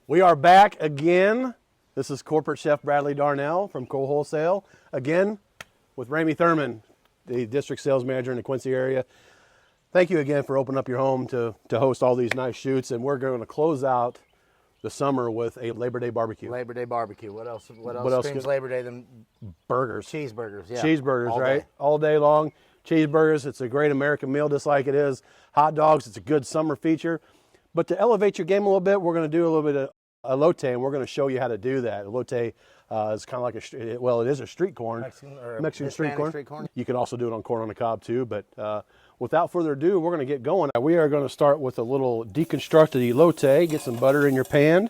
We are back again. This is Corporate Chef Bradley Darnell from Kohl Wholesale, again with Ramey Thurman, the District Sales Manager in the Quincy area. Thank you again for opening up your home to host all these nice shoots, and we're going to close out the summer with a Labor Day barbecue. Labor Day barbecue. What else screams Labor Day than burgers? Cheeseburgers, yeah. Cheeseburgers, all right? Day. All day long. Cheeseburgers, it's a great American meal just like it is. Hot dogs, it's a good summer feature. But to elevate your game a little bit, we're going to do a little bit of elote, and we're going to show you how to do that. Elote is kind of like it is a street corn. Mexican street corn. You can also do it on corn on the cob too, but without further ado, we're going to get going. We are going to start with a little deconstructed elote. Get some butter in your pan,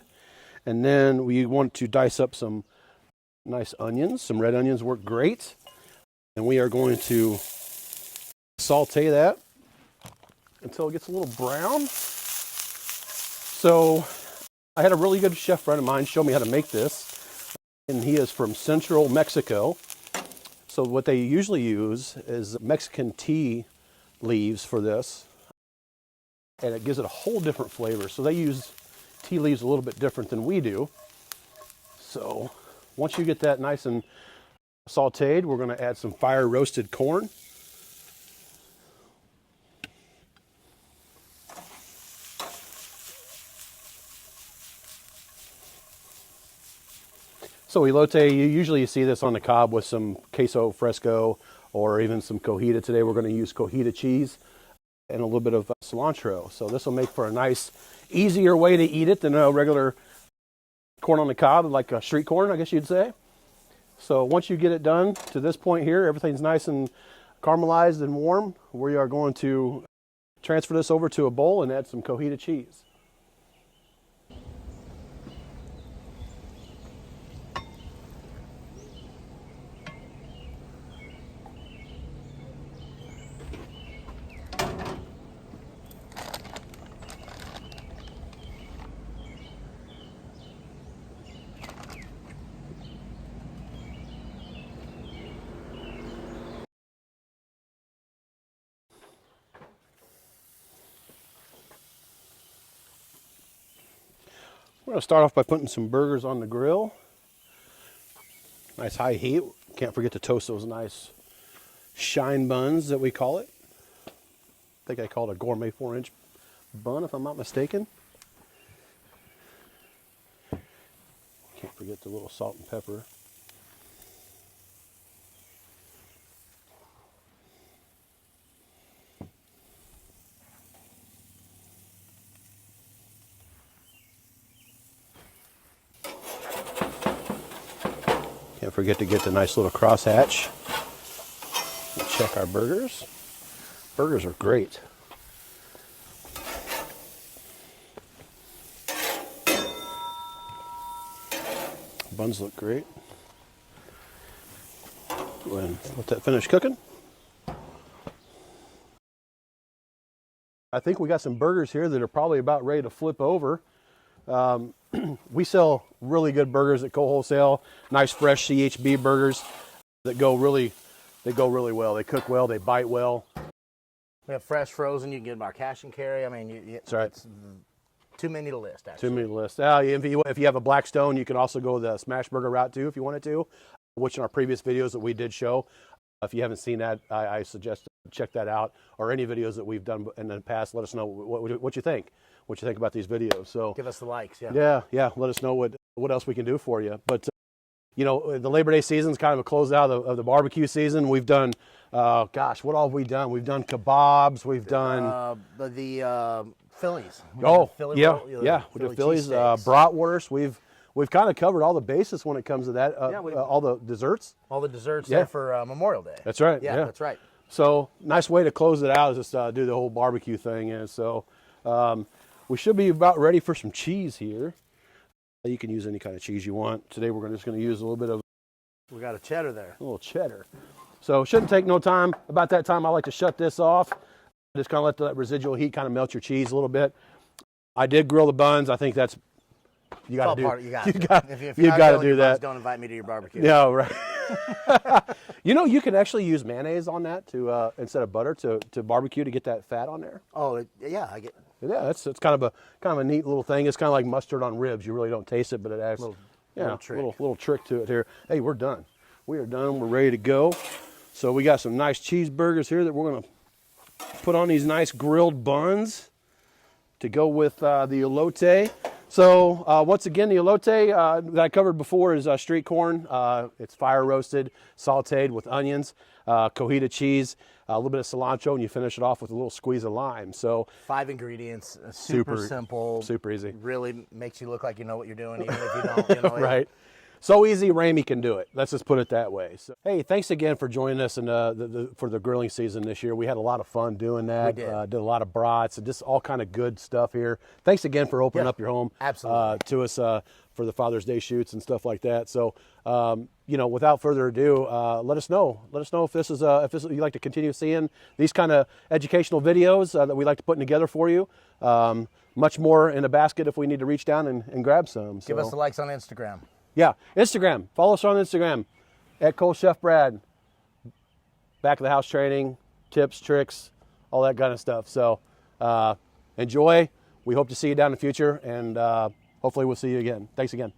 and then we want to dice up some nice onions. Some red onions work great, and we are going to saute that until it gets a little brown. So I had a really good chef friend of mine show me how to make this, and he is from central Mexico. So what they usually use is Mexican tea leaves for this, and it gives it a whole different flavor. So they use tea leaves a little bit different than we do. So once you get that nice and sauteed, we're going to add some fire roasted corn. So elote, you usually see this on the cob with some queso fresco or even some cojita. Today we're going to use cojita cheese and a little bit of cilantro. So this will make for a nice, easier way to eat it than a regular corn on the cob, like a street corn, I guess you'd say. So once you get it done to this point here, everything's nice and caramelized and warm. We are going to transfer this over to a bowl and add some cojita cheese. We're going to start off by putting some burgers on the grill. Nice high heat. Can't forget to toast those nice shine buns that we call it. I think I call it a gourmet 4-inch bun if I'm not mistaken. Can't forget the little salt and pepper. Can't forget to get the nice little crosshatch. We'll check our burgers. Burgers are great. Buns look great. Go ahead and let that finish cooking. I think we got some burgers here that are probably about ready to flip over. We sell really good burgers at Kohl Wholesale. Nice fresh CHB burgers that go really well. They cook well. They bite well. We have fresh, frozen. You can get them our cash and carry. I mean, that's right. It's too many to list, actually. Too many to list. If you have a Blackstone, you can also go the smash burger route too if you wanted to, which in our previous videos that we did show. If you haven't seen that, I suggest check that out, or any videos that we've done in the past. Let us know what you think. What you think about these videos. So give us the likes, yeah. Yeah. Let us know what else we can do for you. But the Labor Day season is kind of a closeout of the barbecue season. We've done, what all have we done? We've done kebabs. We've done the Phillies. We did Phillies, bratwurst. We've kind of covered all the bases when it comes to that. All the desserts. All the desserts there for Memorial Day. That's right. Yeah, that's right. So nice way to close it out is just do the whole barbecue thing. And so we should be about ready for some cheese here. You can use any kind of cheese you want. Today we're just going to use a little bit of. We got a cheddar there. A little cheddar. So shouldn't take no time. About that time, I like to shut this off. Just kind of let that residual heat kind of melt your cheese a little bit. I did grill the buns. I think that's you got to do. You got to do that. Don't invite me to your barbecue. No, right. You know, you can actually use mayonnaise on that to instead of butter to barbecue to get that fat on there. Oh, yeah, I get. Yeah, it's kind of a neat little thing. It's kind of like mustard on ribs. You really don't taste it, but it adds little trick to it here. Hey, we're done. We are done. We're ready to go. So we got some nice cheeseburgers here that we're gonna put on these nice grilled buns to go with the elote. So once again, the elote that I covered before is street corn. It's fire roasted, sauteed with onions, cojita cheese, a little bit of cilantro, and you finish it off with a little squeeze of lime. So 5 ingredients, super simple, super easy. Really makes you look like you know what you're doing, even if you don't. You know, Right. So easy, Ramey can do it. Let's just put it that way. So, hey, thanks again for joining us for the grilling season this year. We had a lot of fun doing that. We did. Did a lot of brats and just all kind of good stuff here. Thanks again for opening up your home to us for the Father's Day shoots and stuff like that. So, you know, without further ado, let us know. Let us know if this is you'd like to continue seeing these kind of educational videos that we like to put together for you. Much more in a basket if we need to reach down and grab some. So. Give us the likes on Instagram. Yeah, Instagram. Follow us on Instagram at Kohl Chef Brad. Back of the house training, tips, tricks, all that kind of stuff. So enjoy. We hope to see you down in the future, and hopefully we'll see you again. Thanks again.